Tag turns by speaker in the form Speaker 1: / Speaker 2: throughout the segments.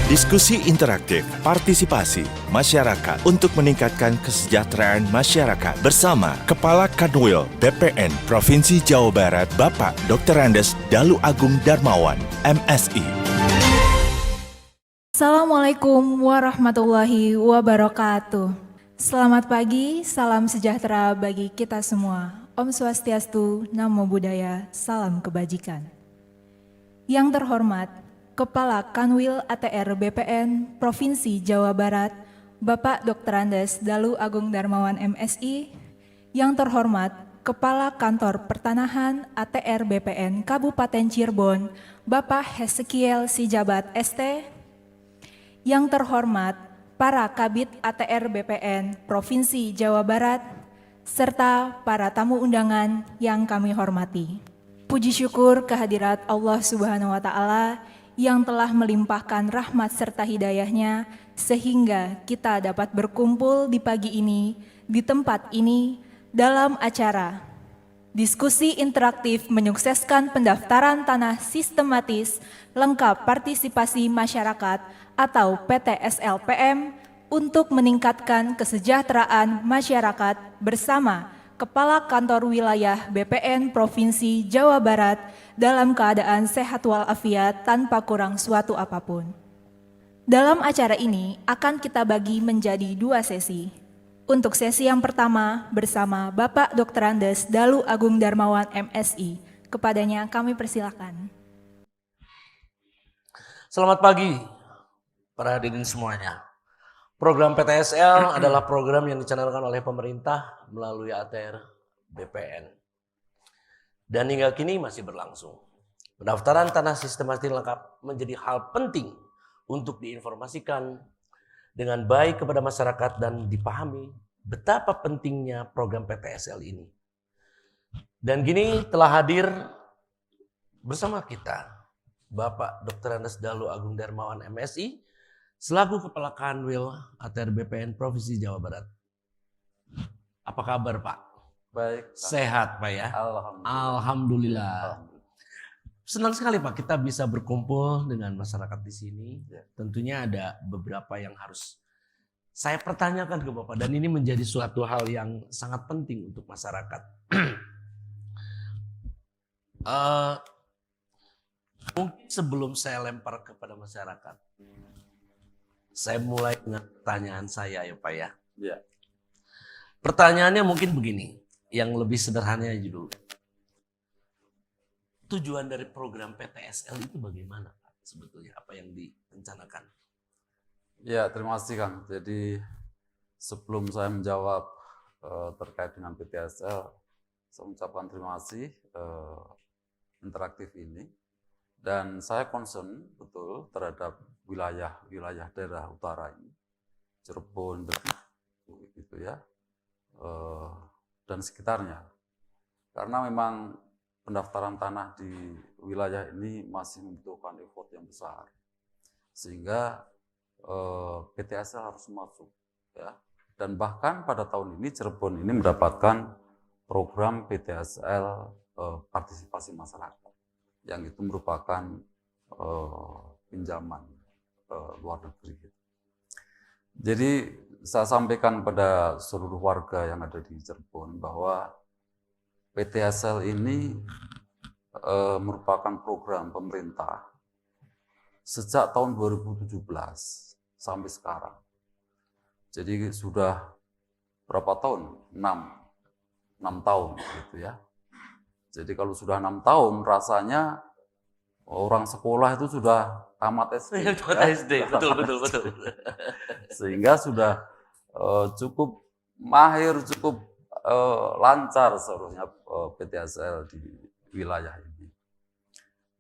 Speaker 1: Diskusi interaktif, partisipasi masyarakat untuk meningkatkan kesejahteraan masyarakat bersama Kepala Kanwil BPN Provinsi Jawa Barat Bapak Dr. Andes Dalu Agung Darmawan, MSI.
Speaker 2: Assalamualaikum warahmatullahi wabarakatuh. Selamat pagi, salam sejahtera bagi kita semua. Om Swastiastu, Namo Buddhaya, salam kebajikan. Yang terhormat, Kepala Kanwil ATR BPN Provinsi Jawa Barat, Bapak Dr. Andes Dalu Agung Darmawan MSI. Yang terhormat, Kepala Kantor Pertanahan ATR BPN Kabupaten Cirebon, Bapak Hesekiel Sijabat ST. Yang terhormat, para Kabid ATR BPN Provinsi Jawa Barat, serta para tamu undangan yang kami hormati. Puji syukur kehadirat Allah Subhanahu wa Ta'ala yang telah melimpahkan rahmat serta hidayahnya sehingga kita dapat berkumpul di pagi ini, di tempat ini, dalam acara diskusi interaktif menyukseskan pendaftaran tanah sistematis lengkap partisipasi masyarakat atau PTSLPM untuk meningkatkan kesejahteraan masyarakat bersama Kepala Kantor Wilayah BPN Provinsi Jawa Barat dalam keadaan sehat walafiat tanpa kurang suatu apapun. Dalam acara ini akan kita bagi menjadi 2 sesi. Untuk sesi yang pertama bersama Bapak Dr. Andes Dalu Agung Darmawan MSI. Kepadanya kami persilakan.
Speaker 3: Selamat pagi para hadirin semuanya. Program PTSL adalah program yang dicanangkan oleh pemerintah melalui ATR BPN. Dan hingga kini masih berlangsung. Pendaftaran tanah sistematis lengkap menjadi hal penting untuk diinformasikan dengan baik kepada masyarakat dan dipahami betapa pentingnya program PTSL ini. Dan kini telah hadir bersama kita Bapak Dr. Andes Dalu Agung Darmawan MSI selaku Kepala Kanwil ATR BPN Provinsi Jawa Barat. Apa kabar Pak?
Speaker 4: Baik.
Speaker 3: Sehat Pak ya? Alhamdulillah. Senang sekali Pak kita bisa berkumpul dengan masyarakat di sini. Tentunya ada beberapa yang harus saya pertanyakan ke Bapak dan ini menjadi suatu hal yang sangat penting untuk masyarakat. Mungkin sebelum saya lempar kepada masyarakat, saya mulai dengan pertanyaan saya ya Pak ya.
Speaker 4: Ya.
Speaker 3: Pertanyaannya mungkin begini, yang lebih sederhana aja dulu. Tujuan dari program PTSL itu bagaimana Pak sebetulnya? Apa yang direncanakan?
Speaker 4: Ya, terima kasih Kang. Jadi sebelum saya menjawab terkait dengan PTSL, saya mengucapkan terima kasih interaktif ini. Dan saya concern betul terhadap wilayah daerah utara ini, Cirebon, gitu ya, dan sekitarnya. Karena memang pendaftaran tanah di wilayah ini masih membutuhkan effort yang besar, sehingga PTSL harus masuk, ya. Dan bahkan pada tahun ini Cirebon ini mendapatkan program PTSL partisipasi masyarakat, yang itu merupakan pinjaman luar negeri. Jadi saya sampaikan pada seluruh warga yang ada di Cirebon bahwa PTSL ini merupakan program pemerintah sejak tahun 2017 sampai sekarang. Jadi sudah berapa tahun? 6 tahun gitu ya. Jadi kalau sudah 6 tahun rasanya orang sekolah itu sudah tamat SD.
Speaker 3: Betul.
Speaker 4: Sehingga sudah cukup mahir, cukup lancar seharusnya PTSL di wilayah ini.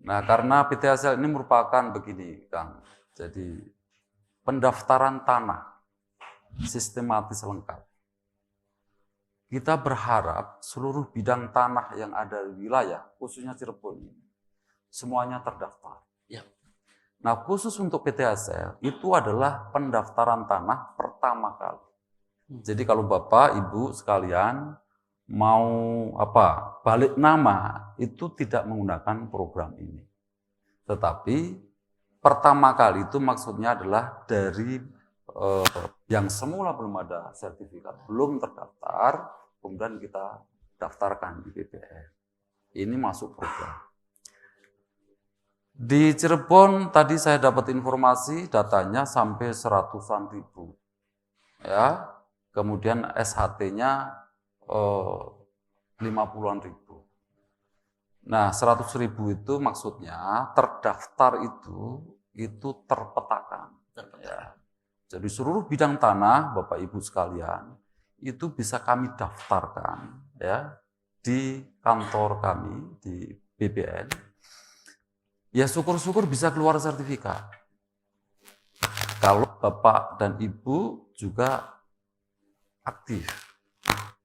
Speaker 4: Nah, karena PTSL ini merupakan begini, Kang. Jadi pendaftaran tanah sistematis lengkap. Kita berharap seluruh bidang tanah yang ada di wilayah, khususnya Cirebon ini, semuanya terdaftar.
Speaker 3: Ya.
Speaker 4: Nah, khusus untuk PTSL itu adalah pendaftaran tanah pertama kali. Jadi kalau Bapak, Ibu sekalian mau balik nama itu tidak menggunakan program ini. Tetapi pertama kali itu maksudnya adalah dari yang semula belum ada sertifikat, belum terdaftar, kemudian kita daftarkan di BPN. Ini masuk program. Di Cirebon tadi saya dapat informasi datanya sampai 100-an ribu. Ya. Kemudian SHT-nya 50-an ribu. Nah, 100 ribu itu maksudnya terdaftar itu terpetakan. Ya. Jadi seluruh bidang tanah, Bapak Ibu sekalian, itu bisa kami daftarkan ya di kantor kami di BPN. Ya syukur-syukur bisa keluar sertifikat. Kalau Bapak dan Ibu juga aktif.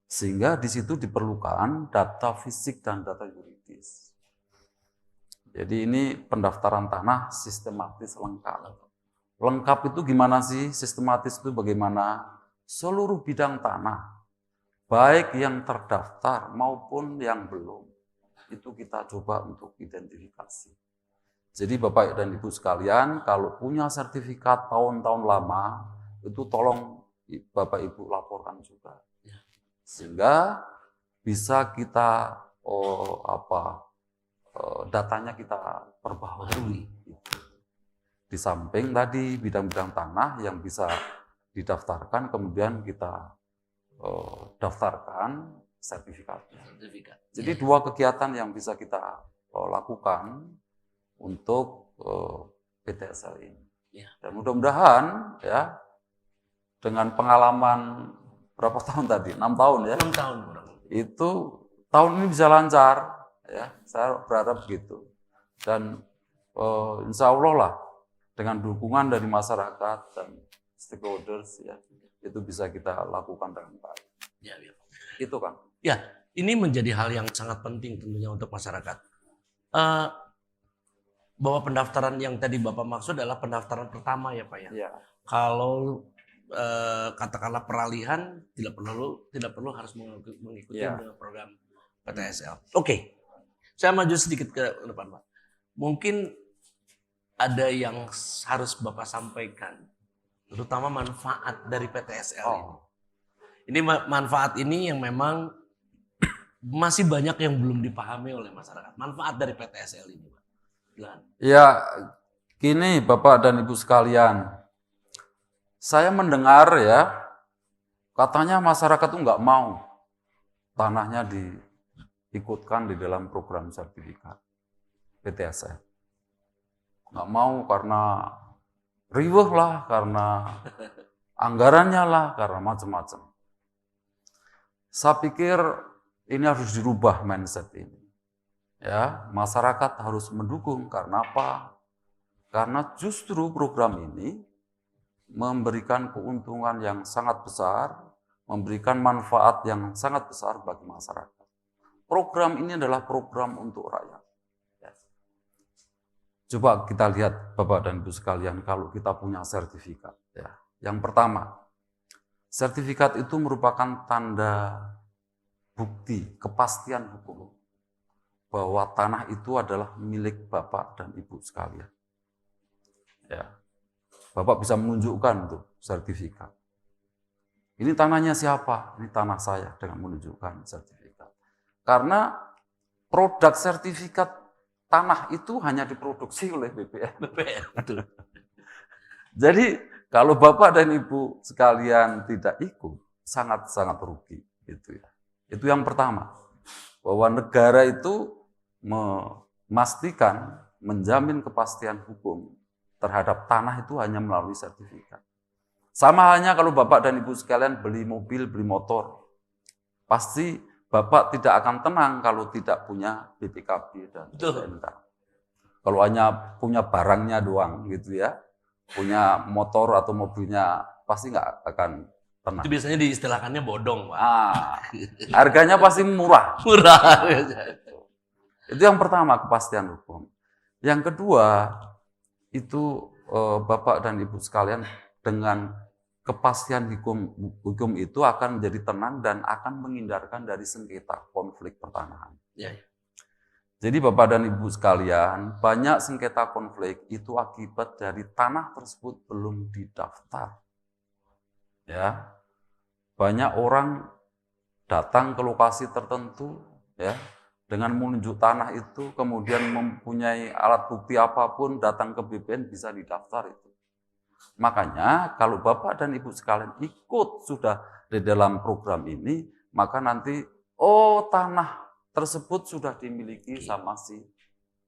Speaker 4: Sehingga di situ diperlukan data fisik dan data yuridis. Jadi ini pendaftaran tanah sistematis lengkap. Lengkap itu gimana sih? Sistematis itu bagaimana? Seluruh bidang tanah, baik yang terdaftar maupun yang belum, itu kita coba untuk identifikasi. Jadi Bapak dan Ibu sekalian, kalau punya sertifikat tahun-tahun lama, itu tolong Bapak Ibu laporkan juga. Sehingga bisa kita datanya kita perbaharui. Di samping tadi bidang-bidang tanah yang bisa didaftarkan, kemudian kita daftarkan sertifikatnya. Jadi dua kegiatan yang bisa kita lakukan untuk PTSL ini. Dan mudah-mudahan ya dengan pengalaman berapa tahun tadi? 6 tahun ya?
Speaker 3: 6 tahun kurang.
Speaker 4: Itu tahun ini bisa lancar ya. Saya berharap begitu. Dan insya Allah lah dengan dukungan dari masyarakat dan stakeholders ya, itu bisa kita lakukan dengan baik.
Speaker 3: Ya.
Speaker 4: Itu kan.
Speaker 3: Ya, ini menjadi hal yang sangat penting tentunya untuk masyarakat. Bahwa pendaftaran yang tadi Bapak maksud adalah pendaftaran pertama ya Pak ya.
Speaker 4: Ya.
Speaker 3: Kalau katakanlah peralihan tidak perlu harus mengikuti program PTSL. Oke. Saya maju sedikit ke depan Pak. Mungkin ada yang harus Bapak sampaikan, terutama manfaat dari PTSL ini. Ini manfaat ini yang memang masih banyak yang belum dipahami oleh masyarakat. Manfaat dari PTSL ini, Pak. Silahkan.
Speaker 4: Ya, gini Bapak dan Ibu sekalian, saya mendengar ya, katanya masyarakat itu nggak mau tanahnya diikutkan di dalam program sertifikat PTSL. Nggak mau karena riweh lah, karena anggarannya lah, karena macam-macam. Saya pikir ini harus dirubah mindset ini. Ya, masyarakat harus mendukung karena apa? Karena justru program ini memberikan keuntungan yang sangat besar, memberikan manfaat yang sangat besar bagi masyarakat. Program ini adalah program untuk rakyat. Coba kita lihat Bapak dan Ibu sekalian, kalau kita punya sertifikat. Ya. Yang pertama, sertifikat itu merupakan tanda bukti kepastian hukum bahwa tanah itu adalah milik Bapak dan Ibu sekalian. Ya. Bapak bisa menunjukkan tuh sertifikat. Ini tanahnya siapa? Ini tanah saya, dengan menunjukkan sertifikat. Karena produk sertifikat tanah itu hanya diproduksi oleh BPN. Jadi kalau Bapak dan Ibu sekalian tidak ikut, sangat-sangat rugi. Gitu ya. Itu yang pertama. Bahwa negara itu memastikan, menjamin kepastian hukum terhadap tanah itu hanya melalui sertifikat. Sama halnya kalau Bapak dan Ibu sekalian beli mobil, beli motor. Pasti Bapak tidak akan tenang kalau tidak punya BPKB dan STNK. Kalau hanya punya barangnya doang gitu ya, punya motor atau mobilnya pasti nggak akan tenang.
Speaker 3: Itu biasanya diistilahkannya bodong, Pak.
Speaker 4: Harganya pasti murah.
Speaker 3: Murah.
Speaker 4: Itu yang pertama, kepastian hukum. Yang kedua, itu Bapak dan Ibu sekalian dengan kepastian hukum itu akan menjadi tenang dan akan menghindarkan dari sengketa konflik pertanahan.
Speaker 3: Ya.
Speaker 4: Jadi Bapak dan Ibu sekalian, banyak sengketa konflik itu akibat dari tanah tersebut belum didaftar. Ya. Banyak orang datang ke lokasi tertentu ya, dengan menunjuk tanah itu, kemudian mempunyai alat bukti apapun, datang ke BPN bisa didaftar itu. Makanya kalau Bapak dan Ibu sekalian ikut sudah di dalam program ini, maka nanti tanah tersebut sudah dimiliki sama si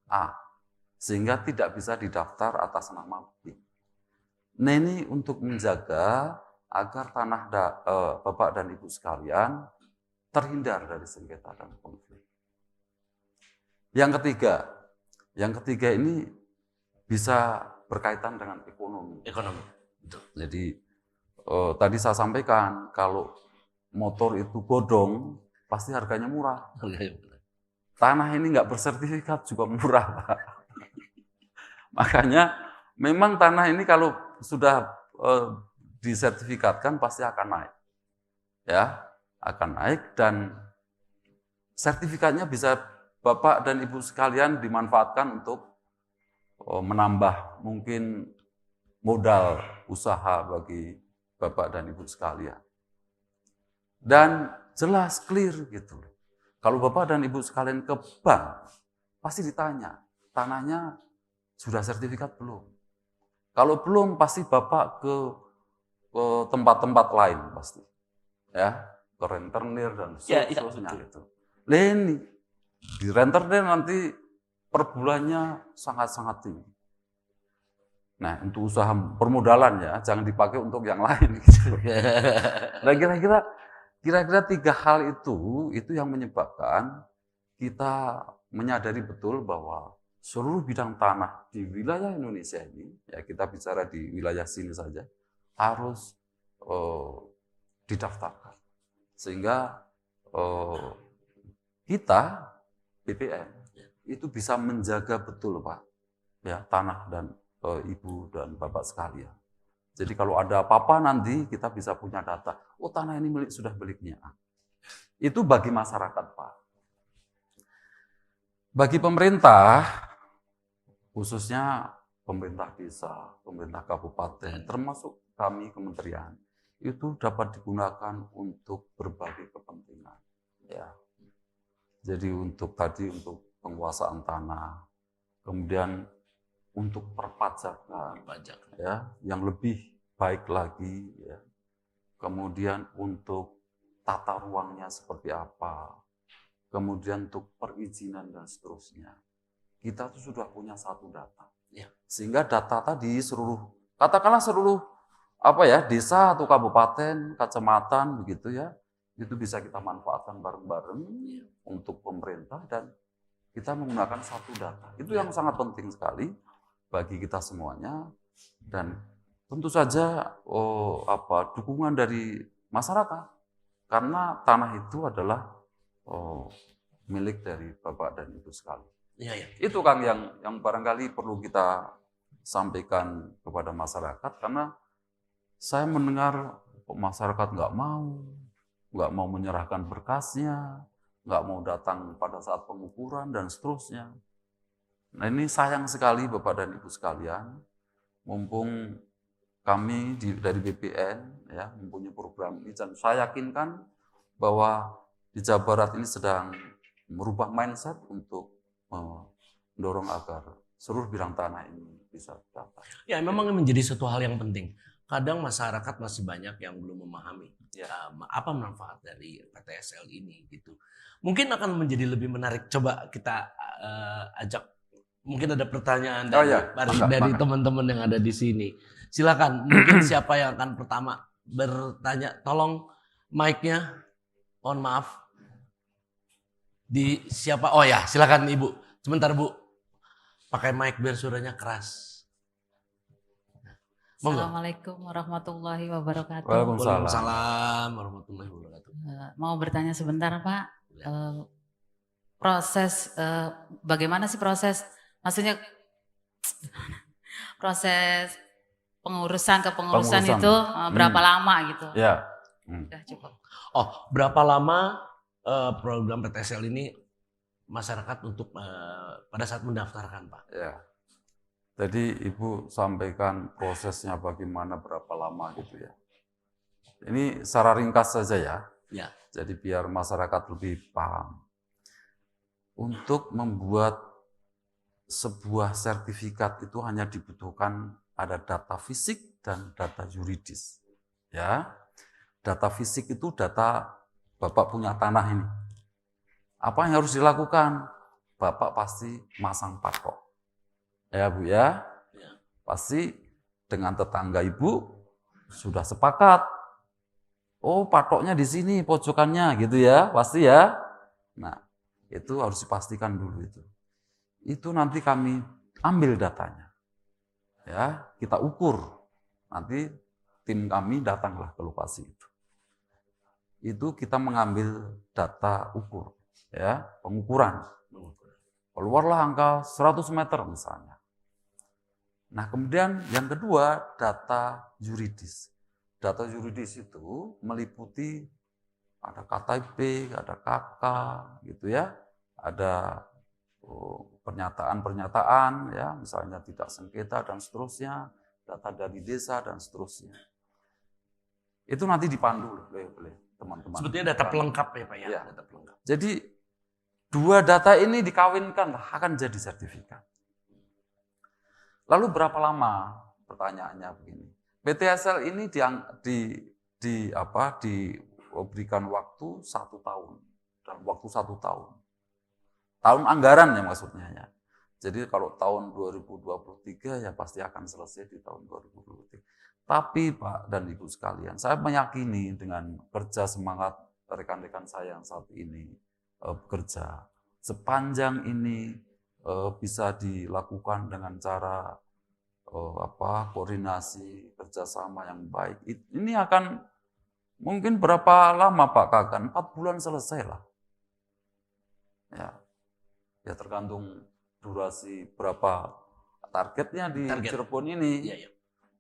Speaker 4: A, sehingga tidak bisa didaftar atas nama B. Nah, ini untuk menjaga agar tanah Bapak dan Ibu sekalian terhindar dari sengketa dan konflik. Yang ketiga ini bisa berkaitan dengan ekonomi.
Speaker 3: Betul.
Speaker 4: Jadi tadi saya sampaikan kalau motor itu bodong pasti harganya murah. Tanah ini nggak bersertifikat juga murah, Pak. Makanya memang tanah ini kalau sudah disertifikatkan pasti akan naik. Ya, akan naik dan sertifikatnya bisa Bapak dan Ibu sekalian dimanfaatkan untuk menambah mungkin modal usaha bagi Bapak dan Ibu sekalian. Dan jelas clear gitu. Kalau Bapak dan Ibu sekalian ke bank, pasti ditanya, tanahnya sudah sertifikat belum? Kalau belum, pasti Bapak ke tempat-tempat lain pasti. Ya, ke rentenir dan seterusnya gitu. Ini di rentenir nanti per bulannya sangat-sangat tinggi. Nah, untuk usaha permodalan ya, jangan dipakai untuk yang lain gitu. Nah, kira-kira 3 hal itu yang menyebabkan kita menyadari betul bahwa seluruh bidang tanah di wilayah Indonesia ini, ya kita bicara di wilayah sini saja, harus didaftarkan. Sehingga kita, BPN, itu bisa menjaga betul Pak, ya tanah dan Ibu dan Bapak sekalian. Jadi kalau ada apa-apa nanti kita bisa punya data, tanah ini sudah miliknya. Itu bagi masyarakat Pak. Bagi pemerintah, khususnya pemerintah desa, pemerintah kabupaten, termasuk kami kementerian, itu dapat digunakan untuk berbagai kepentingan. Ya. Jadi untuk penguasaan tanah, kemudian untuk perpajakan, ya, yang lebih baik lagi, ya. Kemudian untuk tata ruangnya seperti apa, kemudian untuk perizinan dan seterusnya. Kita tuh sudah punya satu data, ya. Sehingga data tadi katakanlah seluruh desa atau kabupaten, kecamatan begitu ya, itu bisa kita manfaatkan bareng-bareng untuk pemerintah dan kita menggunakan satu data. Itu yang sangat penting sekali bagi kita semuanya dan tentu saja dukungan dari masyarakat karena tanah itu adalah milik dari Bapak dan Ibu sekalian. Ya. Itu Kang yang barangkali perlu kita sampaikan kepada masyarakat karena saya mendengar masyarakat nggak mau menyerahkan berkasnya, nggak mau datang pada saat pengukuran dan seterusnya. Nah ini sayang sekali Bapak dan Ibu sekalian, mumpung kami dari BPN ya mempunyai program ini dan saya yakinkan bahwa di Jawa Barat ini sedang merubah mindset untuk mendorong agar seluruh bidang tanah ini bisa dapat.
Speaker 3: Ya memang menjadi suatu hal yang penting. Kadang masyarakat masih banyak yang belum memahami apa manfaat dari PTSL ini gitu. Mungkin akan menjadi lebih menarik. Coba kita ajak. Mungkin ada pertanyaan dari teman-teman yang ada di sini. Silakan. Mungkin siapa yang akan pertama bertanya? Tolong mic-nya. Mohon maaf. Di siapa? Oh ya, silakan Ibu. Sebentar Bu. Pakai mic biar suaranya keras.
Speaker 5: Assalamualaikum warahmatullahi wabarakatuh.
Speaker 3: Waalaikumsalam warahmatullahi wabarakatuh.
Speaker 5: Mau bertanya sebentar Pak. Bagaimana sih proses? Maksudnya proses pengurusan itu berapa lama gitu?
Speaker 4: Ya.
Speaker 5: Udah cukup.
Speaker 3: Berapa lama program PTSL ini masyarakat untuk pada saat mendaftarkan, Pak?
Speaker 4: Ya. Jadi Ibu sampaikan prosesnya bagaimana, berapa lama gitu ya. Ini secara ringkas saja ya.
Speaker 3: Ya.
Speaker 4: Jadi biar masyarakat lebih paham. Untuk membuat sebuah sertifikat itu hanya dibutuhkan ada data fisik dan data yuridis. Ya. Data fisik itu data Bapak punya tanah ini. Apa yang harus dilakukan? Bapak pasti masang patok. Ya Bu ya. Pasti dengan tetangga Ibu sudah sepakat. Oh, patoknya di sini pojokannya gitu ya, pasti ya. Nah, itu harus dipastikan dulu itu. Itu nanti kami ambil datanya. Ya, kita ukur. Nanti tim kami datanglah ke lokasi itu. Itu kita mengambil data ukur, ya, pengukuran. Keluarlah angka 100 meter misalnya. Nah, kemudian yang kedua, data yuridis. Data yuridis itu meliputi ada KTP, ada KK, gitu ya, ada pernyataan-pernyataan, ya, misalnya tidak sengketa dan seterusnya, data dari desa dan seterusnya. Itu nanti dipandu oleh teman-teman.
Speaker 3: Sebetulnya data pelengkap ya Pak ya?
Speaker 4: Ya.
Speaker 3: Data pelengkap.
Speaker 4: Jadi dua data ini dikawinkan akan jadi sertifikat. Lalu berapa lama? Pertanyaannya begini. PTSL ini diberikan waktu 1 tahun, dalam waktu 1 tahun. Tahun anggaran ya maksudnya ya. Jadi kalau tahun 2023 ya pasti akan selesai di tahun 2023. Tapi Pak dan Ibu sekalian, saya meyakini dengan kerja semangat rekan-rekan saya yang saat ini bekerja, sepanjang ini bisa dilakukan dengan cara koordinasi, kerjasama yang baik. Ini akan mungkin berapa lama Pak Kakan? 4 bulan selesai lah. Ya tergantung durasi berapa targetnya di Cirebon ini.
Speaker 3: Ya, ya.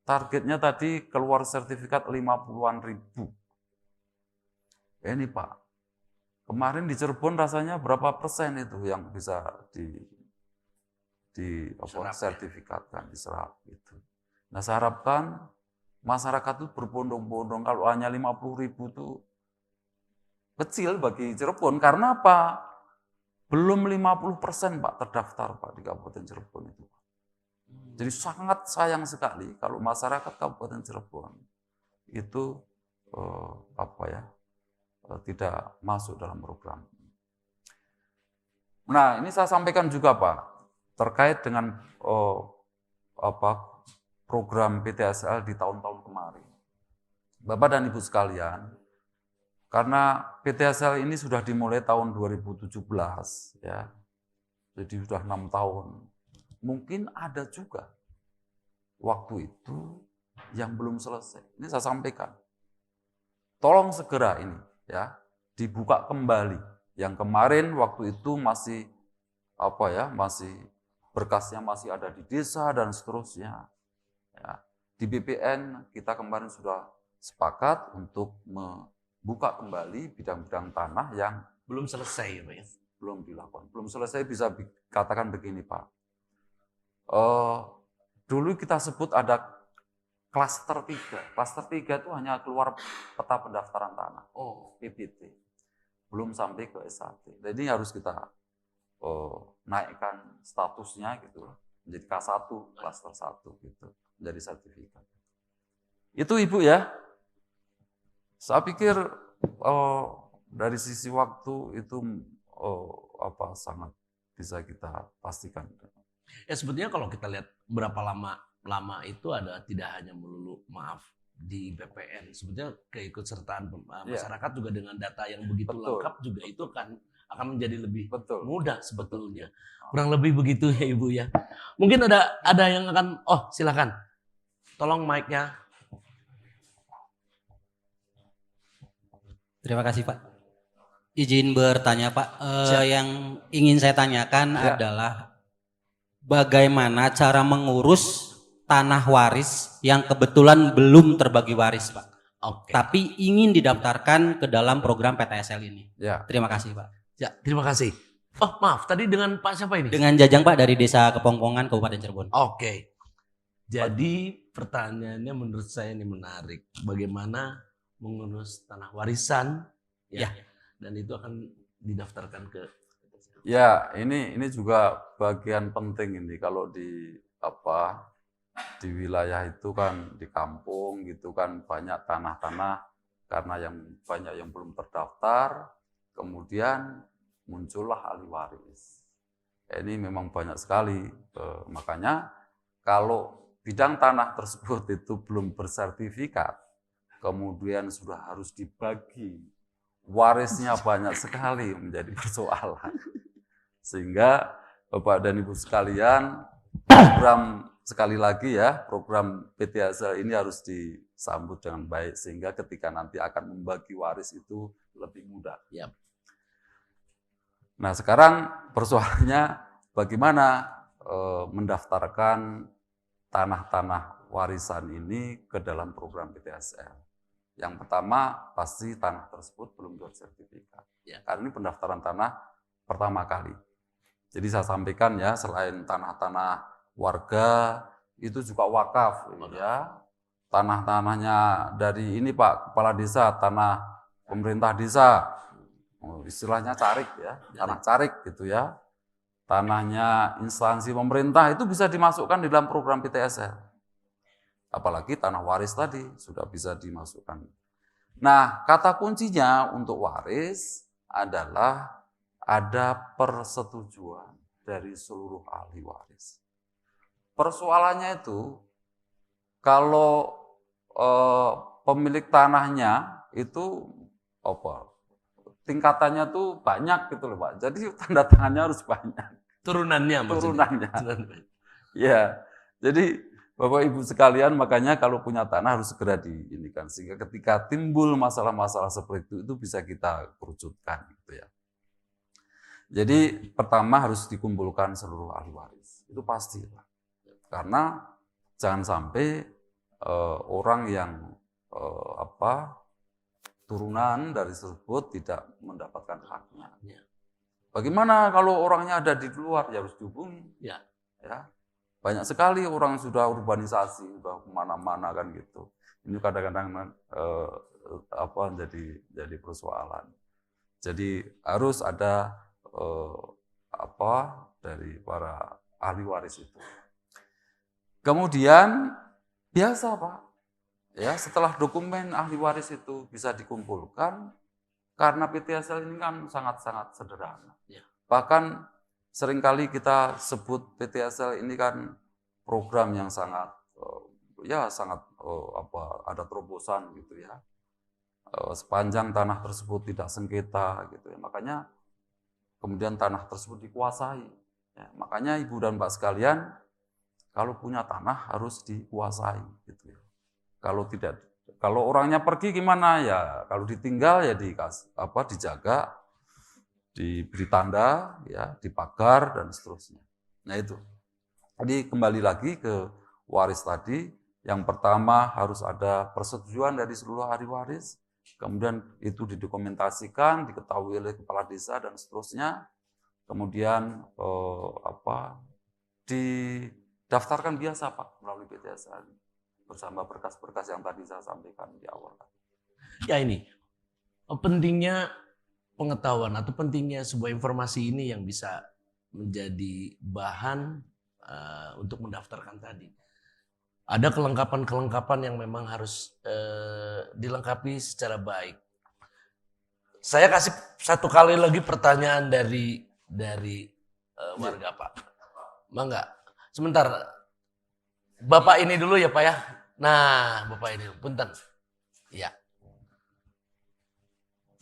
Speaker 4: Targetnya tadi keluar sertifikat 50-an ribu. Ini Pak, kemarin di Cirebon rasanya berapa persen itu yang bisa sertifikatkan, diserap gitu. Nah, saya harapkan masyarakat itu berbondong-bondong, kalau hanya 50.000 itu kecil bagi Cirebon, karena apa? Belum 50% Pak terdaftar Pak di Kabupaten Cirebon itu. Jadi sangat sayang sekali kalau masyarakat Kabupaten Cirebon itu tidak masuk dalam program. Nah, ini saya sampaikan juga Pak, terkait dengan program PTSL di tahun-tahun kemarin. Bapak dan Ibu sekalian, karena PTSL ini sudah dimulai tahun 2017 ya. Jadi sudah 6 tahun. Mungkin ada juga waktu itu yang belum selesai. Ini saya sampaikan. Tolong segera ini ya dibuka kembali. Yang kemarin waktu itu masih berkasnya masih ada di desa dan seterusnya. Ya. Di BPN kita kemarin sudah sepakat untuk membuka kembali bidang-bidang tanah yang
Speaker 3: belum selesai ya Pak ya?
Speaker 4: Belum dilakukan. Belum selesai, bisa katakan begini Pak. Dulu kita sebut ada klaster 3. Klaster 3 itu hanya keluar peta pendaftaran tanah. PPT. Belum sampai ke SAT. Jadi harus kita naikkan statusnya gitu menjadi K1, klaster 1 gitu, menjadi sertifikat. Itu Ibu ya. Saya pikir dari sisi waktu itu sangat bisa kita pastikan.
Speaker 3: Ya sebetulnya kalau kita lihat berapa lama itu ada tidak hanya melulu di BPN. Sebetulnya keikutsertaan masyarakat juga dengan data yang begitu lengkap juga itu akan menjadi lebih mudah sebetulnya. Kurang lebih begitu ya Ibu ya. Mungkin ada yang akan, silakan. Tolong mic-nya.
Speaker 6: Terima kasih Pak. Izin bertanya Pak. Yang ingin saya tanyakan adalah bagaimana cara mengurus tanah waris yang kebetulan belum terbagi waris Pak. Tapi ingin didaftarkan ke dalam program PTSL ini.
Speaker 4: Ya.
Speaker 6: Terima kasih Pak.
Speaker 3: Ya, terima kasih. Oh maaf, tadi dengan Pak siapa ini?
Speaker 6: Dengan Jajang Pak dari Desa Kepongpongan, Kabupaten Cirebon.
Speaker 3: Oke. Jadi pertanyaannya menurut saya ini menarik. Bagaimana mengurus tanah warisan? Ya. Dan itu akan didaftarkan ke.
Speaker 4: Ya, ini juga bagian penting ini kalau di wilayah itu kan di kampung gitu kan banyak tanah-tanah karena yang banyak yang belum terdaftar, kemudian muncullah ahli waris. Ini memang banyak sekali, makanya kalau bidang tanah tersebut itu belum bersertifikat, kemudian sudah harus dibagi, warisnya banyak sekali menjadi persoalan. Sehingga Bapak dan Ibu sekalian, program sekali lagi ya, program PTSL ini harus disambut dengan baik sehingga ketika nanti akan membagi waris itu lebih mudah.
Speaker 3: Ya.
Speaker 4: Nah sekarang persoalannya bagaimana mendaftarkan tanah-tanah warisan ini ke dalam program PTSL. Yang pertama pasti tanah tersebut belum bersertifikat.
Speaker 3: Ya.
Speaker 4: Karena ini pendaftaran tanah pertama kali. Jadi saya sampaikan ya, selain tanah-tanah warga itu juga wakaf ya. Tanah-tanahnya dari ini Pak Kepala Desa, tanah pemerintah desa. Istilahnya carik ya, tanah carik gitu ya. Tanahnya instansi pemerintah itu bisa dimasukkan di dalam program PTSL. Apalagi tanah waris tadi sudah bisa dimasukkan. Nah, kata kuncinya untuk waris adalah ada persetujuan dari seluruh ahli waris. Persoalannya itu kalau pemilik tanahnya itu tingkatannya tuh banyak gitu loh Pak. Jadi tanda tangannya harus banyak.
Speaker 3: Turunannya maksudnya.
Speaker 4: Ya. Jadi Bapak Ibu sekalian, makanya kalau punya tanah harus segera diinikan sehingga ketika timbul masalah-masalah seperti itu bisa kita kerucutkan gitu ya. Jadi pertama harus dikumpulkan seluruh ahli waris. Itu pasti. Karena jangan sampai orang yang turunan dari tersebut tidak mendapatkan haknya. Bagaimana kalau orangnya ada di luar? Ya harus dihubungi. Ya. Banyak sekali orang sudah urbanisasi, sudah kemana-mana kan gitu. Ini kadang-kadang jadi persoalan. Jadi harus ada dari para ahli waris itu. Kemudian biasa Pak, ya setelah dokumen ahli waris itu bisa dikumpulkan, karena PTSL ini kan sangat-sangat sederhana.
Speaker 3: Ya.
Speaker 4: Bahkan seringkali kita sebut PTSL ini kan program yang sangat ada terobosan gitu ya. Sepanjang tanah tersebut tidak sengketa gitu ya. Makanya kemudian tanah tersebut dikuasai. Ya, makanya Ibu dan Pak sekalian, kalau punya tanah harus dikuasai gitu ya. Kalau orangnya pergi gimana ya? Kalau ditinggal ya dijaga, diberi tanda ya, dipagar dan seterusnya. Nah itu. Jadi kembali lagi ke waris tadi, yang pertama harus ada persetujuan dari seluruh ahli waris. Kemudian itu didokumentasikan, diketahui oleh kepala desa dan seterusnya. Kemudian didaftarkan biasa Pak melalui PTSL bersama berkas-berkas yang tadi saya sampaikan di awal.
Speaker 3: Ya ini pentingnya pengetahuan atau pentingnya sebuah informasi ini yang bisa menjadi bahan untuk mendaftarkan tadi. Ada kelengkapan-kelengkapan yang memang harus dilengkapi secara baik. Saya kasih satu kali lagi pertanyaan dari warga Pak. Mangga. Sebentar. Bapak ini dulu ya Pak ya. Nah, Bapak ini. Punten. Ya.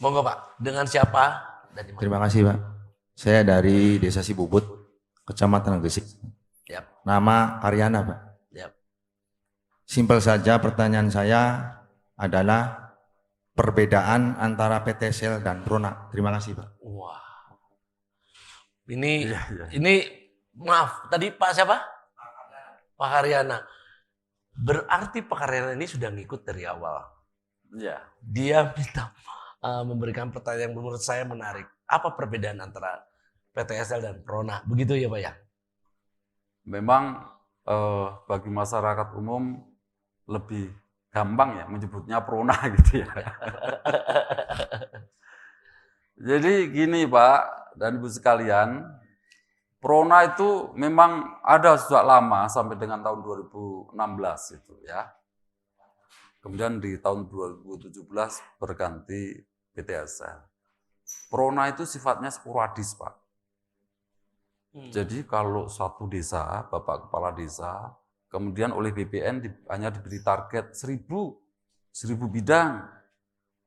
Speaker 3: Monggo Pak. Dengan siapa?
Speaker 7: Terima kasih Pak. Saya dari Desa Sibubut, Kecamatan Gresik.
Speaker 3: Yap.
Speaker 7: Nama Karyana Pak.
Speaker 3: Yap.
Speaker 7: Simpel saja pertanyaan saya adalah perbedaan antara PTSL dan Prona. Terima kasih Pak.
Speaker 3: Wah. Ini maaf, tadi Pak siapa? Pak Karyana. Berarti Pak Karyana ini sudah ngikut dari awal.
Speaker 4: Iya.
Speaker 3: Dia minta memberikan pertanyaan yang menurut saya menarik. Apa perbedaan antara PTSL dan Prona. Begitu ya Pak ya?
Speaker 4: Memang bagi masyarakat umum lebih gampang ya menyebutnya Prona gitu ya. Jadi gini Pak dan Ibu sekalian, Prona itu memang ada sejak lama sampai dengan tahun 2016 itu ya. Kemudian di tahun 2017 berganti PTSL. Prona itu sifatnya sporadis Pak. Jadi kalau satu desa, Bapak Kepala Desa, kemudian oleh BPN hanya diberi target 1000 bidang,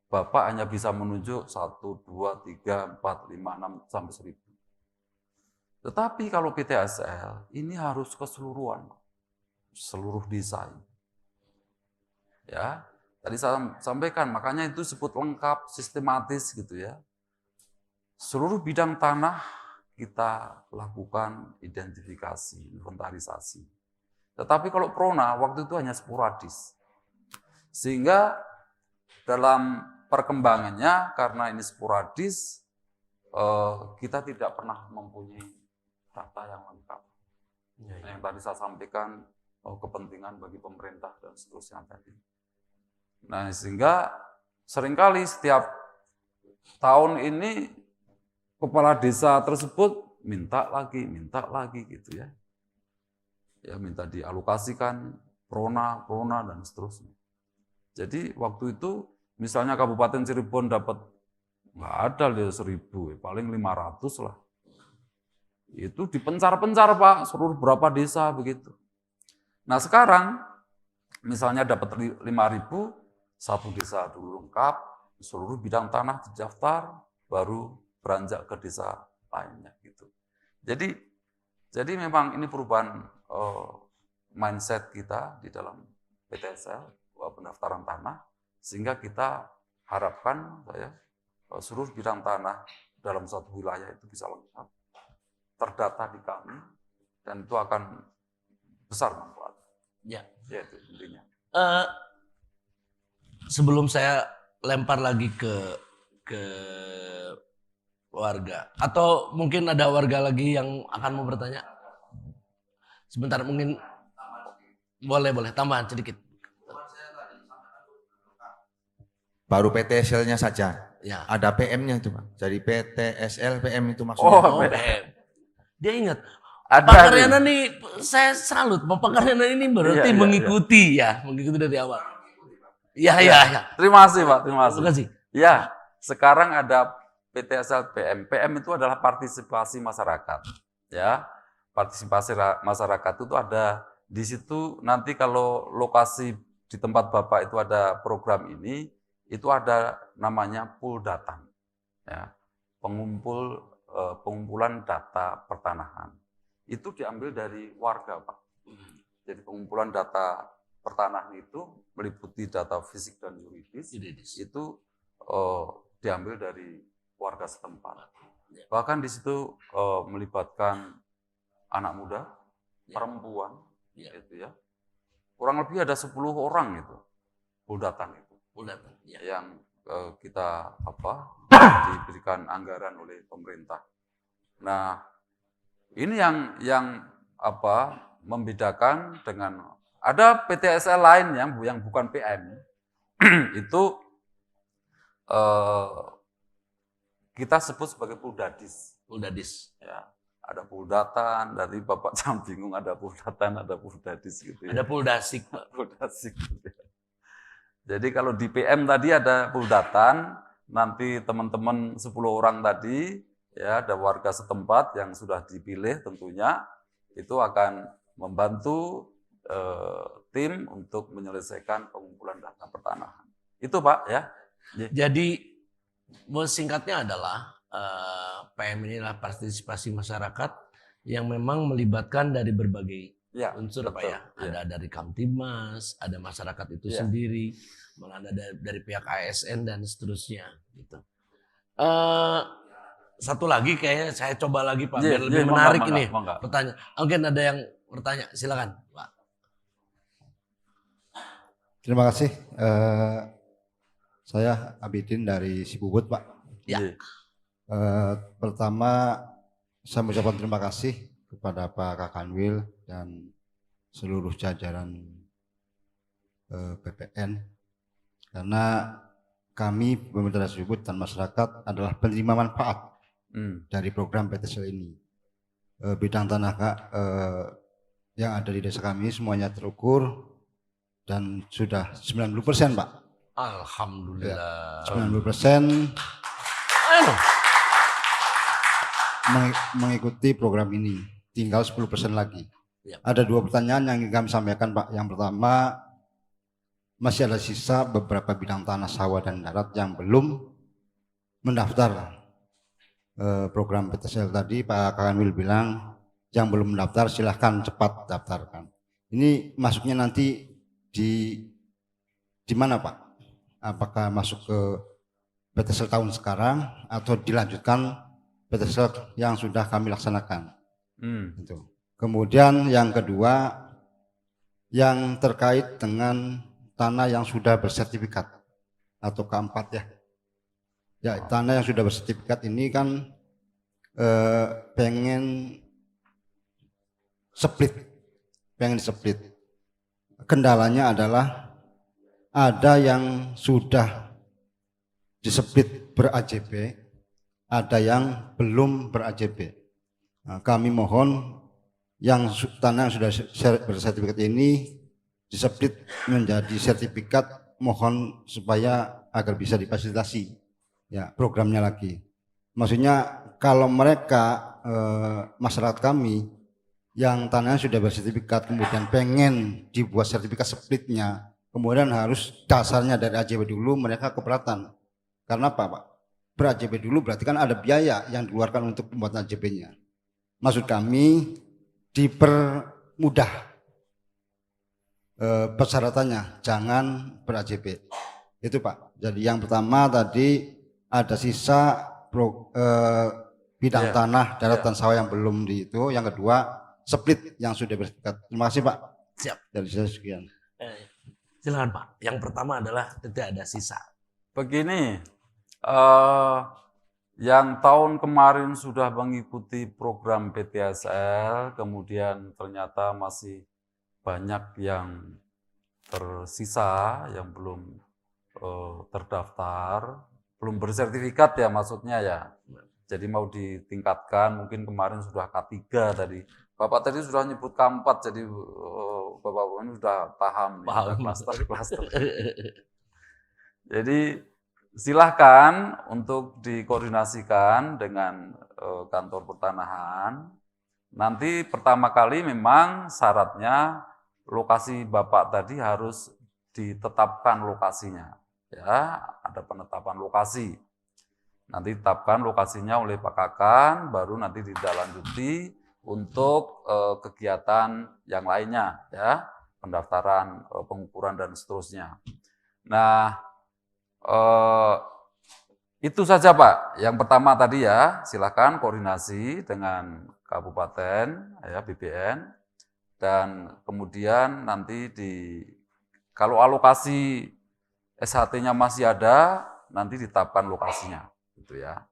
Speaker 4: Bapak hanya bisa menunjuk 1, 2, 3, 4, 5, 6, sampai 1000. Tetapi kalau PTSL, ini harus keseluruhan, seluruh desa. Ya, tadi saya sampaikan, makanya itu disebut lengkap, sistematis gitu ya. Seluruh bidang tanah kita lakukan identifikasi, inventarisasi. Tetapi kalau Prona waktu itu hanya sporadis. Sehingga dalam perkembangannya karena ini sporadis, kita tidak pernah mempunyai data yang lengkap. Yang tadi saya sampaikan, kepentingan bagi pemerintah dan seterusnya tadi. Nah, sehingga seringkali setiap tahun ini kepala desa tersebut minta lagi gitu ya. Ya minta dialokasikan Prona dan seterusnya. Jadi waktu itu misalnya Kabupaten Cirebon dapat nggak ada 1000, paling 500 lah. Itu dipencar-pencar Pak, seluruh berapa desa begitu. Nah sekarang misalnya dapat 5.000, satu desa dulu lengkap, seluruh bidang tanah terdaftar, baru beranjak ke desa lainnya gitu. Jadi memang ini perubahan mindset kita di dalam PTSL, pendaftaran tanah, sehingga kita harapkan seluruh bidang tanah dalam satu wilayah itu bisa lengkap, terdata di kami, dan itu akan besar manfaat.
Speaker 3: Ya.
Speaker 4: Ya itu intinya.
Speaker 3: Sebelum saya lempar lagi ke warga, atau mungkin ada warga lagi yang akan mau bertanya. Sebentar, mungkin boleh tambahan sedikit.
Speaker 7: Baru PTSL-nya saja.
Speaker 3: Ya.
Speaker 7: Ada PM-nya itu Pak. Jadi PTSL PM itu maksudnya.
Speaker 3: Oh, BM. Dia ingat.
Speaker 4: Ada
Speaker 3: Pak Karyana nih, saya salut. Bapak Karyana ini berarti
Speaker 4: Iya.
Speaker 3: mengikuti dari awal. Ya.
Speaker 4: Terima kasih Pak, terima
Speaker 3: Terima kasih.
Speaker 4: Ya, sekarang ada PTSL PM. PM itu adalah partisipasi masyarakat. Ya, partisipasi masyarakat itu ada di situ. Nanti kalau lokasi di tempat Bapak itu ada program ini, itu ada namanya pool data. Ya, pengumpulan data pertanahan. Itu diambil dari warga, Pak. Jadi pengumpulan data pertanahan itu meliputi data fisik dan yuridis. Itu diambil dari warga setempat. Bahkan di situ melibatkan anak muda, perempuan, itu ya. Kurang lebih ada 10 orang itu, buldatan itu, yang kita diberikan anggaran oleh pemerintah. Nah, ini yang membedakan dengan ada PTSL lain yang bukan PM itu kita sebut sebagai puldadis. Ya, ada puldatan, dari Bapak jangan bingung, ada puldatan, ada puldadis gitu ya.
Speaker 3: Ada puldasik, Pak.
Speaker 4: Puldasik. Jadi kalau di PM tadi ada puldatan, nanti teman-teman 10 orang tadi, ya ada warga setempat yang sudah dipilih tentunya, itu akan membantu tim untuk menyelesaikan pengumpulan data pertanahan. Itu Pak ya.
Speaker 3: Jadi singkatnya adalah PM ini adalah partisipasi masyarakat yang memang melibatkan dari berbagai unsur Pak ya. Ada dari Kamtibmas, ada masyarakat itu sendiri, malah ada dari pihak ASN dan seterusnya gitu. Satu lagi kayaknya saya coba lagi Pak biar lebih menarik ini pertanyaan. Mungkin ada yang bertanya, silakan Pak.
Speaker 8: Terima kasih. Saya Abidin dari Sibubut, Pak.
Speaker 3: Ya.
Speaker 8: Pertama, saya mengucapkan terima kasih kepada Pak Kakanwil dan seluruh jajaran BPN, karena kami pemerintah Desa Ubud dan masyarakat adalah penerima manfaat dari program PTSL ini. Bidang tanah yang ada di desa kami semuanya terukur dan sudah 90%, Pak.
Speaker 3: Alhamdulillah.
Speaker 8: 90% mengikuti program ini, tinggal 10% lagi.
Speaker 3: Ya.
Speaker 8: Ada 2 pertanyaan yang ingin kami sampaikan, Pak. Yang pertama, masih ada sisa beberapa bidang tanah sawah dan darat yang belum mendaftar program PTSL tadi. Pak Kakanwil bilang yang belum mendaftar silahkan cepat daftarkan. Ini masuknya nanti di mana, Pak? Apakah masuk ke PTSL tahun sekarang atau dilanjutkan PTSL yang sudah kami laksanakan? Itu. Kemudian yang kedua, yang terkait dengan tanah yang sudah bersertifikat atau keempat ya. Ya, tanah yang sudah bersertifikat ini kan pengen split. Kendalanya adalah ada yang sudah diseplit ber-AJB, ada yang belum ber-AJB. Nah, kami mohon yang tanah yang sudah bersertifikat ini diseplit menjadi sertifikat, mohon supaya agar bisa difasilitasi ya programnya lagi. Maksudnya kalau mereka masyarakat kami yang tanahnya sudah bersertifikat kemudian pengen dibuat sertifikat splitnya, kemudian harus dasarnya dari AJB dulu, mereka keberatan. Karena apa, Pak? Ber-AJB dulu berarti kan ada biaya yang dikeluarkan untuk pembuatan AJB-nya. Maksud kami dipermudah persyaratannya, jangan ber-AJB. Itu, Pak. Jadi yang pertama tadi ada sisa bidang tanah darat dan sawah yang belum di itu. Yang kedua split yang sudah bersertifikat. Terima kasih, Pak.
Speaker 3: Siap.
Speaker 8: Dari saya sekian.
Speaker 3: Silakan, Pak. Yang pertama adalah tidak ada sisa.
Speaker 4: Begini, yang tahun kemarin sudah mengikuti program PTSL, kemudian ternyata masih banyak yang tersisa, yang belum terdaftar, belum bersertifikat ya maksudnya ya. Jadi mau ditingkatkan, mungkin kemarin sudah K3 tadi. Bapak tadi sudah nyebut K4, jadi Bapak ini sudah paham. Klaster. Jadi silahkan untuk dikoordinasikan dengan kantor pertanahan. Nanti pertama kali memang syaratnya lokasi Bapak tadi harus ditetapkan lokasinya. Ya, ada penetapan lokasi. Nanti ditetapkan lokasinya oleh Pak Kakan, baru nanti ditindaklanjuti untuk kegiatan yang lainnya, ya, pendaftaran, pengukuran dan seterusnya. Nah, itu saja Pak. Yang pertama tadi ya, silakan koordinasi dengan Kabupaten, ya BPN, dan kemudian nanti kalau alokasi SHT-nya masih ada, nanti ditetapkan lokasinya, gitu ya.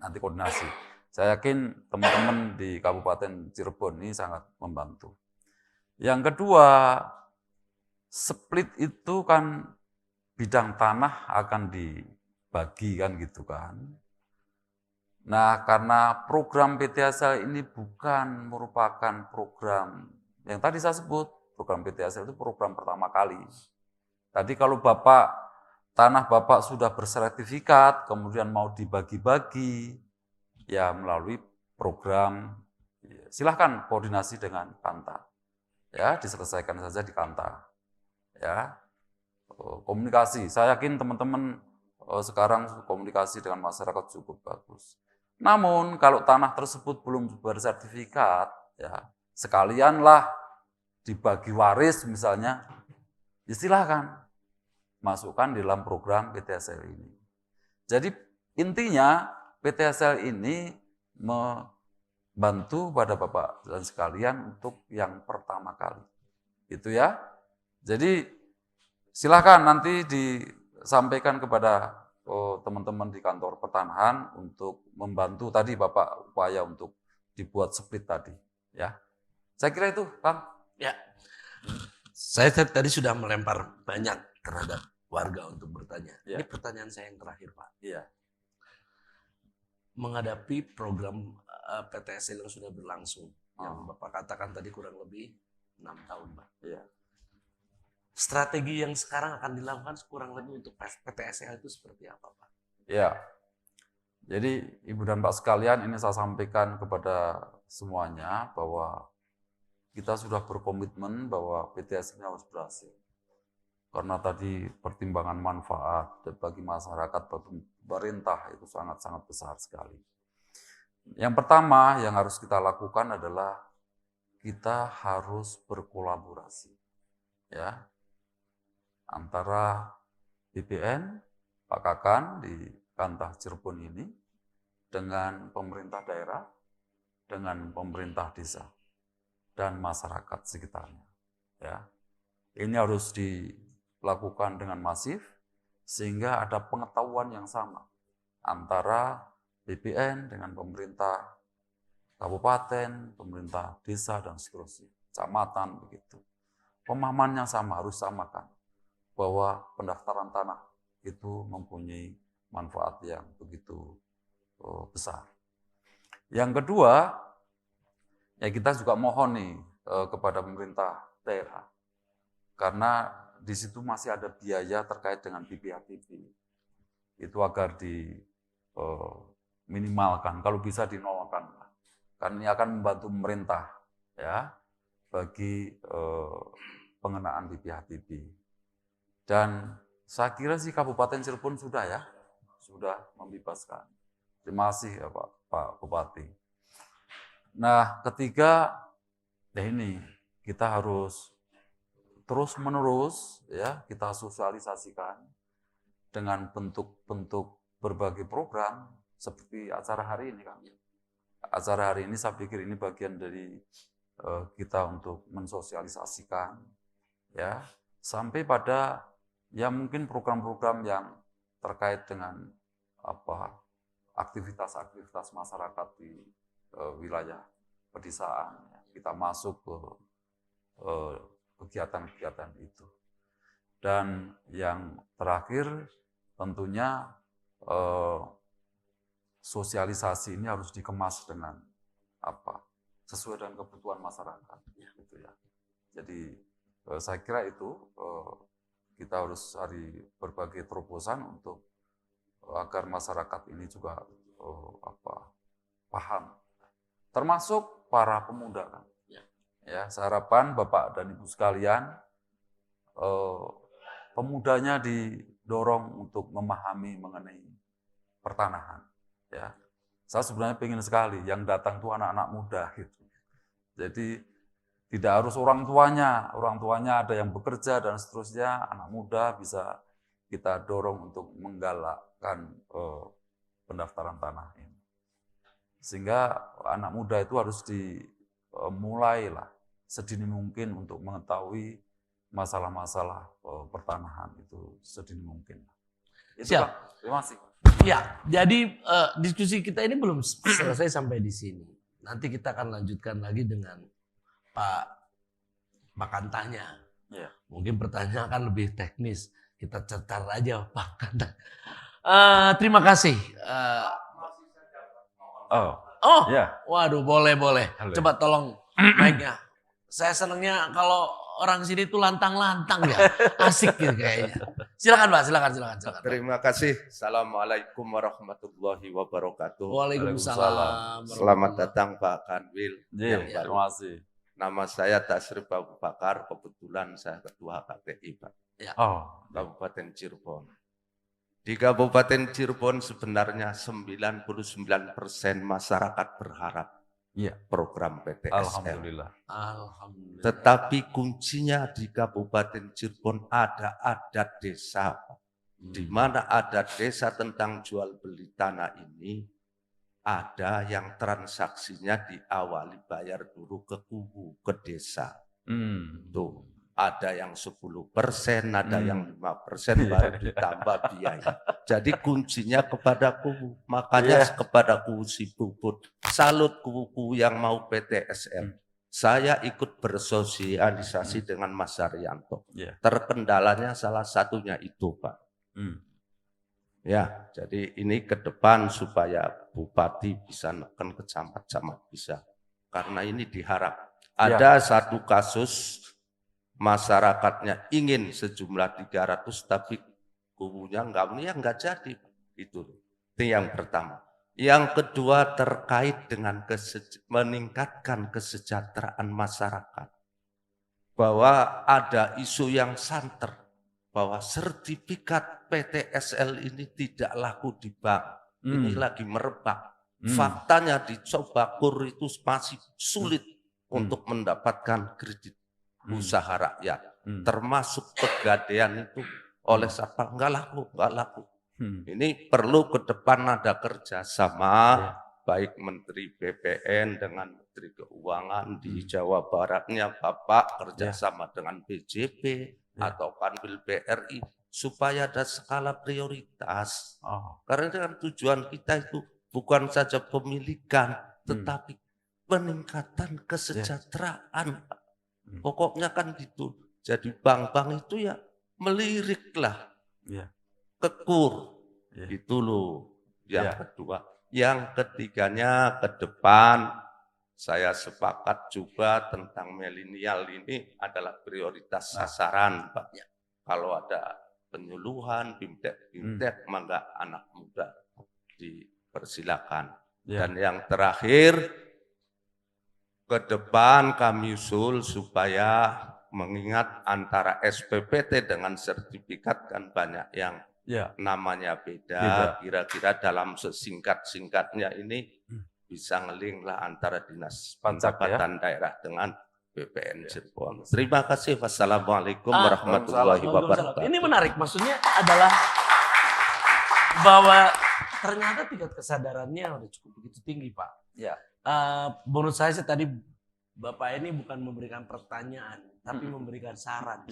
Speaker 4: Nanti koordinasi. Saya yakin teman-teman di Kabupaten Cirebon ini sangat membantu. Yang kedua, split itu kan bidang tanah akan dibagi kan gitu kan. Nah, karena program PTSL ini bukan merupakan program yang tadi saya sebut, program PTSL itu program pertama kali. Tadi kalau tanah Bapak sudah bersertifikat, kemudian mau dibagi-bagi, ya melalui program, silahkan koordinasi dengan Kanta. Ya, diselesaikan saja di Kanta. Ya, komunikasi. Saya yakin teman-teman sekarang komunikasi dengan masyarakat cukup bagus. Namun kalau tanah tersebut belum bersertifikat, ya sekalianlah dibagi waris misalnya, ya silahkan masukkan di dalam program PTSL ini. Jadi intinya PTSL ini membantu pada Bapak dan sekalian untuk yang pertama kali. Gitu ya. Jadi silakan nanti disampaikan kepada teman-teman di kantor pertanahan untuk membantu tadi Bapak upaya untuk dibuat split tadi, ya. Saya kira itu, Kang.
Speaker 3: Ya, saya tadi sudah melempar banyak terhadap warga untuk bertanya.
Speaker 4: Ya.
Speaker 3: Ini pertanyaan saya yang terakhir, Pak.
Speaker 4: Iya.
Speaker 3: Menghadapi program PTSL yang sudah berlangsung, yang
Speaker 4: Oh.
Speaker 3: Bapak katakan tadi kurang lebih 6 tahun, Pak.
Speaker 4: Iya.
Speaker 3: Strategi yang sekarang akan dilakukan kurang lebih untuk PTSL itu seperti apa, Pak?
Speaker 4: Ya. Jadi Ibu dan Pak sekalian, ini saya sampaikan kepada semuanya bahwa kita sudah berkomitmen bahwa PTSL ini harus berhasil. Karena tadi pertimbangan manfaat bagi masyarakat, bagi pemerintah itu sangat-sangat besar sekali. Yang pertama yang harus kita lakukan adalah kita harus berkolaborasi, ya, antara BPN, Pak Kakan di Kantah Cirebon ini dengan pemerintah daerah, dengan pemerintah desa dan masyarakat sekitarnya. Ya, ini harus dilakukan dengan masif sehingga ada pengetahuan yang sama antara BPN dengan pemerintah kabupaten, pemerintah desa dan seterusnya, kecamatan begitu. Pemahamannya sama, harus samakan bahwa pendaftaran tanah itu mempunyai manfaat yang begitu besar. Yang kedua, ya kita juga mohon nih kepada pemerintah daerah, karena di situ masih ada biaya terkait dengan BPHTB. Itu agar diminimalkan, kalau bisa dinolkan. Karena ini akan membantu pemerintah ya bagi pengenaan BPHTB. Dan saya kira sih Kabupaten Cirebon sudah membebaskan. Terima kasih ya Pak Bupati. Nah, ketiga, ya ini kita harus terus-menerus ya kita sosialisasikan dengan bentuk-bentuk berbagai program seperti acara hari ini, Kang. Acara hari ini saya pikir ini bagian dari kita untuk mensosialisasikan ya sampai pada ya mungkin program-program yang terkait dengan aktivitas-aktivitas masyarakat di wilayah pedesaan. Kita masuk ke kegiatan-kegiatan itu. Dan yang terakhir tentunya sosialisasi ini harus dikemas dengan sesuai dengan kebutuhan masyarakat, gitu ya. Jadi saya kira itu kita harus cari berbagai terobosan untuk agar masyarakat ini juga paham, termasuk para pemuda kan. Ya, saya harapkan Bapak dan Ibu sekalian pemudanya didorong untuk memahami mengenai pertanahan. Ya, saya sebenarnya ingin sekali yang datang itu anak-anak muda gitu. Jadi tidak harus orang tuanya ada yang bekerja dan seterusnya, anak muda bisa kita dorong untuk menggalakkan pendaftaran tanah ini. Sehingga anak muda itu harus dimulailah sedini mungkin untuk mengetahui masalah-masalah pertanahan itu sedini mungkin. Itu,
Speaker 3: Siap.
Speaker 4: Pak. Terima kasih.
Speaker 3: Ya, jadi diskusi kita ini belum selesai sampai di sini. Nanti kita akan lanjutkan lagi dengan Pak Kantahnya.
Speaker 4: Ya.
Speaker 3: Mungkin pertanyaan akan lebih teknis. Kita cetar aja Pak Kantah. Terima kasih. Oh,
Speaker 4: Ya.
Speaker 3: waduh, boleh.
Speaker 4: Halo.
Speaker 3: Coba tolong mic-nya. Saya senangnya kalau orang sini tuh lantang-lantang ya. Asik gitu kayaknya. Silakan Pak, silakan.
Speaker 9: Terima kasih. Assalamualaikum warahmatullahi wabarakatuh.
Speaker 3: Waalaikumsalam.
Speaker 9: Selamat datang Pak Kanwil.
Speaker 4: Ya,
Speaker 9: yang baru.
Speaker 4: terima kasih.
Speaker 9: Nama saya Tasrif Abu Bakar. Kebetulan saya Ketua KPI Pak, Kabupaten Cirebon. Di Kabupaten Cirebon sebenarnya 99% masyarakat berharap program PTSL.
Speaker 4: Alhamdulillah.
Speaker 9: Tetapi kuncinya di Kabupaten Cirebon ada adat desa, Pak. Di mana adat desa tentang jual beli tanah ini ada yang transaksinya diawali bayar dulu ke kubu, ke desa. Tuh, ada yang 10%, ada yang 5%, baru ditambah biaya. Jadi kuncinya kepadaku, makanya kepadaku si Puput. Salut kuku yang mau PTSL. Saya ikut bersosialisasi dengan Mas Haryanto. Terkendalanya salah satunya itu, Pak. Ya, jadi ini ke depan supaya Bupati bisa neken ke camat-camat bisa. Karena ini diharap. Ada satu kasus masyarakatnya ingin sejumlah 300 tapi kubunya enggak jadi. Itu yang pertama. Yang kedua terkait dengan meningkatkan kesejahteraan masyarakat. Bahwa ada isu yang santer bahwa sertifikat PTSL ini tidak laku di bank. Ini lagi merebak. Faktanya dicoba KUR itu masih sulit untuk mendapatkan kredit usaha rakyat. Termasuk pegadaian itu oleh siapa? Enggak laku. Ini perlu ke depan ada kerjasama baik Menteri BPN dengan Menteri Keuangan di Jawa Baratnya Bapak kerjasama dengan BJP atau Kanwil BRI supaya ada skala prioritas. Karena kan tujuan kita itu bukan saja pemilikan tetapi peningkatan kesejahteraan. Pokoknya kan gitu. Jadi bank-bank itu ya meliriklah ke KUR. Itu loh yang kedua. Yang ketiganya ke depan saya sepakat juga tentang milenial ini adalah prioritas sasaran, Pak. Kalau ada penyuluhan, bimtek, maka anak muda dipersilakan. Dan yang terakhir, ke depan kami usul supaya mengingat antara SPPT dengan sertifikat kan banyak yang namanya beda. Kira-kira dalam sesingkat-singkatnya ini bisa ngeling lah antara Dinas Pendapatan Daerah dengan BPN Cirebon. Terima kasih. Wassalamualaikum warahmatullahi wabarakatuh.
Speaker 3: Ini menarik, maksudnya adalah bahwa ternyata tingkat kesadarannya udah cukup begitu tinggi, Pak. Menurut saya sih tadi Bapak ini bukan memberikan pertanyaan, tapi memberikan saran.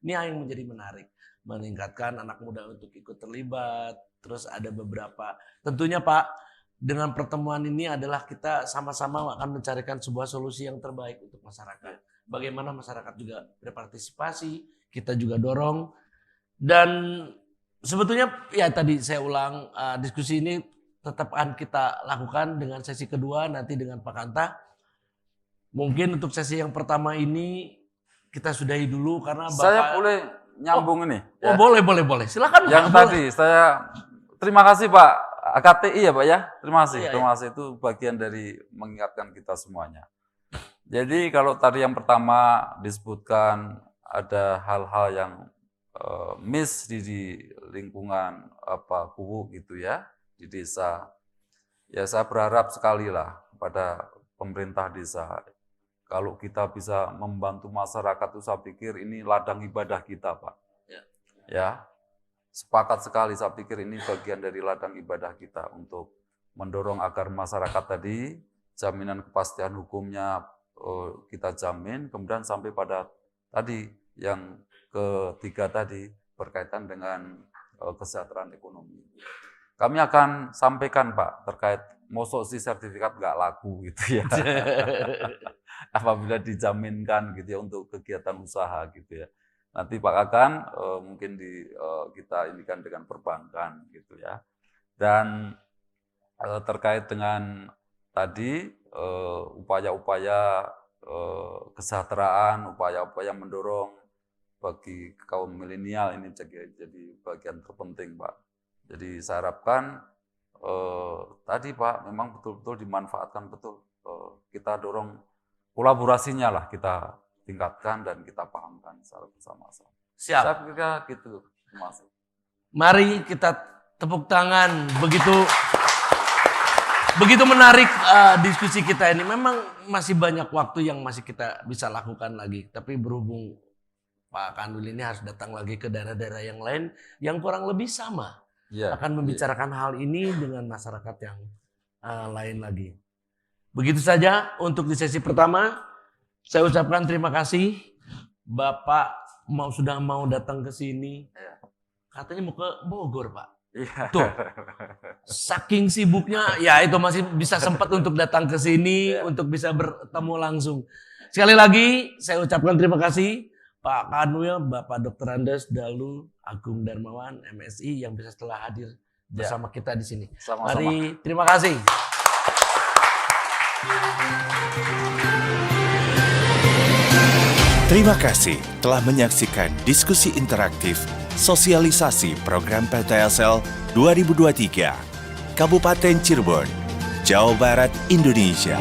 Speaker 3: Ini yang menjadi menarik. Meningkatkan anak muda untuk ikut terlibat. Terus ada beberapa, tentunya Pak, dengan pertemuan ini adalah kita sama-sama akan mencarikan sebuah solusi yang terbaik untuk masyarakat. Bagaimana masyarakat juga berpartisipasi, kita juga dorong. Dan sebetulnya ya tadi saya ulang, diskusi ini tetap akan kita lakukan dengan sesi kedua nanti dengan Pak Kanta. Mungkin untuk sesi yang pertama ini kita sudahi dulu karena Bapak...
Speaker 4: Saya boleh nyambung ini.
Speaker 3: Boleh. Silakan.
Speaker 4: Yang tadi saya terima kasih Pak KTI ya Pak ya. Terima kasih itu bagian dari mengingatkan kita semuanya. Jadi kalau tadi yang pertama disebutkan ada hal-hal yang miss di lingkungan kubu gitu ya di desa. Ya saya berharap sekali lah pada pemerintah desa. Kalau kita bisa membantu masyarakat itu saya pikir ini ladang ibadah kita Pak. Ya, sepakat sekali saya pikir ini bagian dari ladang ibadah kita untuk mendorong agar masyarakat tadi jaminan kepastian hukumnya kita jamin, kemudian sampai pada tadi yang ketiga tadi berkaitan dengan kesejahteraan ekonomi. Kami akan sampaikan Pak terkait mosok si sertifikat nggak laku gitu ya. Apabila dijaminkan gitu ya untuk kegiatan usaha gitu ya. Nanti Pak akan mungkin kita inikan dengan perbankan gitu ya. Dan terkait dengan tadi upaya-upaya kesejahteraan, upaya-upaya mendorong bagi kaum milenial ini jadi bagian terpenting Pak. Jadi saya harapkan tadi Pak memang betul-betul dimanfaatkan betul. Kita dorong kolaborasinya lah kita tingkatkan dan kita pahamkan secara bersama-sama.
Speaker 3: Siap.
Speaker 4: Saya kira gitu. Terima kasih.
Speaker 3: Mari kita tepuk tangan. Begitu menarik diskusi kita ini. Memang masih banyak waktu yang masih kita bisa lakukan lagi. Tapi berhubung Pak Kanwil ini harus datang lagi ke daerah-daerah yang lain yang kurang lebih sama. Akan membicarakan hal ini dengan masyarakat yang lain lagi. Begitu saja untuk di sesi pertama. Saya ucapkan terima kasih. Bapak sudah mau datang ke sini. Katanya mau ke Bogor, Pak.
Speaker 4: Iya.
Speaker 3: Tuh. Saking sibuknya, ya itu masih bisa sempat untuk datang ke sini, untuk bisa bertemu langsung. Sekali lagi, saya ucapkan terima kasih Pak Kanwil, Bapak Dr. Andes Dalu Agung Darmawan, MSI yang bisa setelah hadir bersama kita di sini.
Speaker 4: Sama-sama.
Speaker 3: Mari, terima kasih.
Speaker 1: Terima kasih telah menyaksikan diskusi interaktif sosialisasi program PTSL 2023 Kabupaten Cirebon, Jawa Barat, Indonesia.